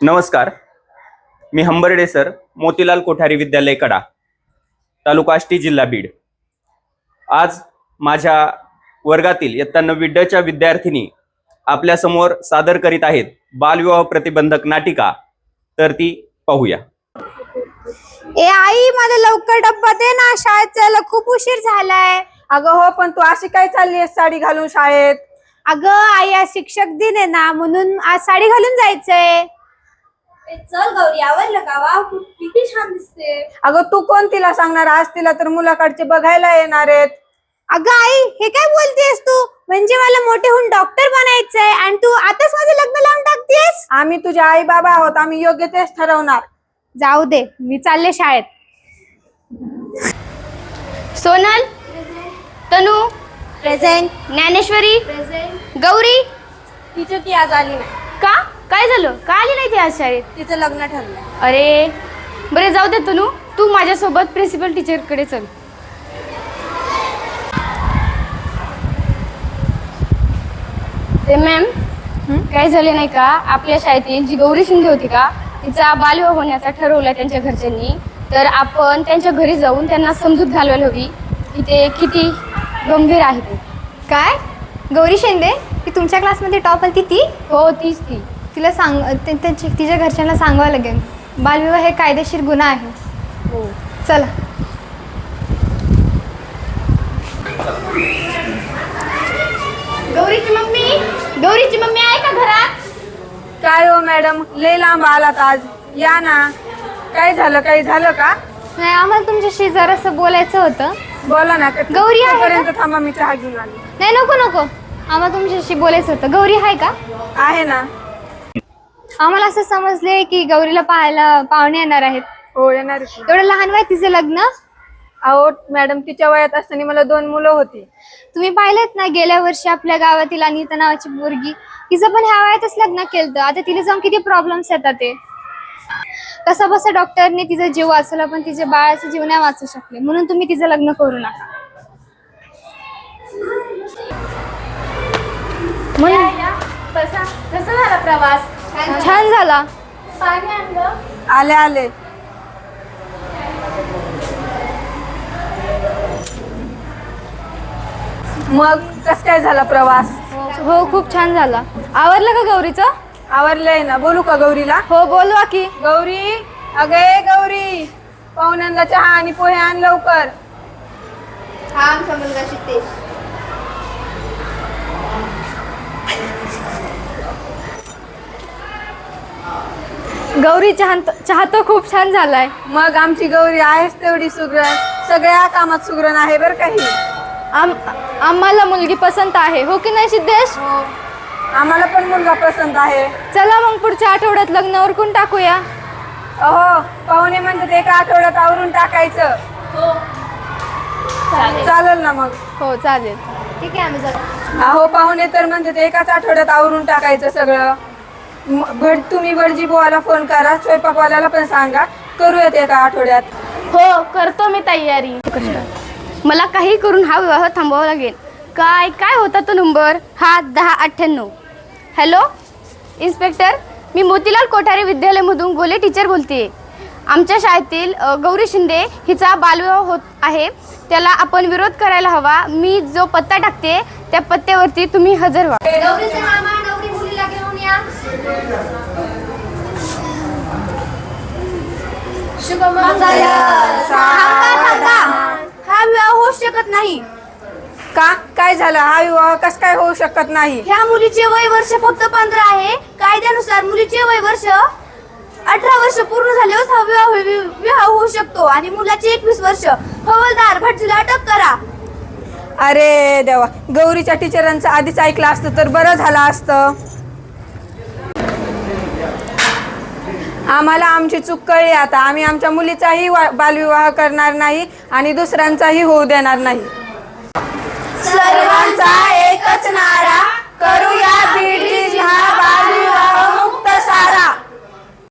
नमस्कार, मी हंबर्डे सर, मोतीलाल कोठारी विद्यालय कडा, तालुका आष्टी, जिल्हा बीड। आज माझ्या वर्गातील इयत्ता 9वी ड च्या विद्यार्थिनी आपल्या समोर सादर करीत आहेत बालविवाह प्रतिबंधक नाटिका। तर ती पाहूया। ए आई, मला लवकर डब्बा दे ना, शाळेत जायला खूप उशीर झालाय। अगं हो, पण तू अशी काय चालली आहेस साडी घालून शाळेत? अगं आई, आज शिक्षक दिन आहे ना, म्हणून आज साडी घालून जायचंय। चल गौरी, आवडलं का? वाव, किती छान दिसते। अगं तू कोण तिला सांगणार? आज तिला तर मुलाकडचे बघायला येणार आहेत। अगं आई, हे काय बोलतेस तू? म्हणजे मला मोठे होऊन डॉक्टर बनायचंय आणि तू आताच माझं लग्न लावून टाकतेस? आम्ही तुझे आई बाबा आहोत, आम्ही योग्य तेच ठरवणार। जाऊ दे, मी चालले शाळेत। Sonal, Tanu, present. Dnyaneshwari, present. Gauri. Teacher ती आज आली नाही। का? काय झालं? का आली नाही ती आज शाळेत? तिचं लग्न ठरलं। अरे बरे, जाऊ दे तनू, तू माझ्यासोबत प्रिन्सिपल टीचरकडे चल। ते मॅम, काय झाले नाही का, आपल्या शाळेतील जी गौरी शिंदे होती का, तिचा बालविवाह होण्याचा ठरवलाय त्यांच्या घरच्यांनी। तर आपण त्यांच्या घरी जाऊन त्यांना समजूत घालवायला हवी की ते किती गंभीर आहे ते। काय? गौरी शिंदे ती तुमच्या क्लासमध्ये टॉप आली ती? हो, तीच ती। तिला सांग, तिच्या घरच्यांना सांगावं लागेल, बालविवाह हे कायदेशीर गुन्हा आहे। हो, चला। गौरीची मम्मी आहे का घरात? काय हो मॅडम, लय लांब आलात आज, या ना। काय झालं? काही झालं का? नाही, आम्हाला तुमच्याशी जरासं बोलायचं होतं। बोला ना। गौरी आहे का? पर्यंत थांबा, मी चहा घेऊन आली। नाही, नको, आम्हाला तुमच्याशी बोलायचं होतं। गौरी आहे का? आहे ना। आम्हाला असं समजले की गौरीला पाहायला पाहुणे येणार आहेत। हो, येणार आहे। एवढं लहान वय तिचं लग्न? अहो मॅडम, तिच्या वयात असताना मला 2 मुलं होती। तुम्ही पाहिलेत ना, गेल्या वर्षी आपल्या गावातील अनिता नावाची मुलगी, तिचं पण ह्या वयातच लग्न केलं। आता तिला जाऊन किती प्रॉब्लेम्स येतात ते। कसं बसं डॉक्टरने तिचा जीव वाचवला, पण तिच्या बाळाचा जीव नाही वाचू शकले, म्हणून तुम्ही तिचं लग्न करू नका। कसा झाला प्रवास? छान झाला। पाणी आणलं? आले। मग कस काय झाला प्रवास? हो, खूप छान झाला। आवरलं का गौरीचं? आवरलंय ना। बोलू का गौरीला? हो, बोलवा की। गौरी, अगे गौरी, पाहुण्यांना चहा आणि पोहे आण लवकर। हा, आमचा मुलगा शितेश। गौरी, चहा तर खूप छान झालाय। मग आमची गौरी आहेच तेवढी सुगरण, सगळ्या कामात सुगरण आहे बरं काही। आम्हाला मुलगी पसंत आहे, हो की नाही सिद्धेश? हो, आम्हाला पण मुलगा पसंत आहे। चला मग पुढच्या आठवड्यात लग्न उरकून टाकूया। अहो, पाहुणे म्हणतात एका आठवड्यात आवरून टाकायचं। हो, चालेल ना मग? हो, चालेल। ठीक आहे, आम्ही जातो। अहो, पाहुणे तर म्हणतात एकाच आठवड्यात आवरून टाकायचं सगळं। तुम्ही भटजी बुवाला फोन करा, स्वयंपाकवाल्याला पण सांगा, करूयात एका आठवड्यात। हो, करतो मी तयारी। मला काही करून हा विवाह थांबवावा लागेल। काय होता तो नंबर? हा, 1098। हॅलो इन्स्पेक्टर, मी मोतीलाल कोठारे विद्यालयामधून गोले टीचर बोलते। आमच्या शाळेतील गौरी शिंदे हिचा बालविवाह होत आहे, त्याला आपण विरोध करायला हवा। मी जो पत्ता टाकते त्या पत्त्यावरती तुम्ही हजर व्हा। गौरीचे मामा गौरी मुलीला घेऊन या। हा विवाह होऊ शकत नाही। का? काय झालं? हा विवाह कस काय होऊ शकत नाही? ह्या मुलीचे वय वर्ष फक्त 15 आहे। कायद्यानुसार मुलीचे वय वर्ष 18 वर्ष पूर्ण झाल्यावर हा विवाह होऊ शकतो आणि मुलाचे 21 वर्ष। हवालदार, भटजीला अटक करा। अरे देवा, गौरीच्या टीचरांचं आधीच ऐकलं असतं तर बरं झालं असतं। आम्हाला आमची चूक कळली आता। आम्ही आमच्या मुलीचाही बालविवाह करणार नाही आणि दुसऱ्यांचाही होऊ देणार नाही। सर्वांचा एकच नारा, करूया बीड जिल्हा बालविवाह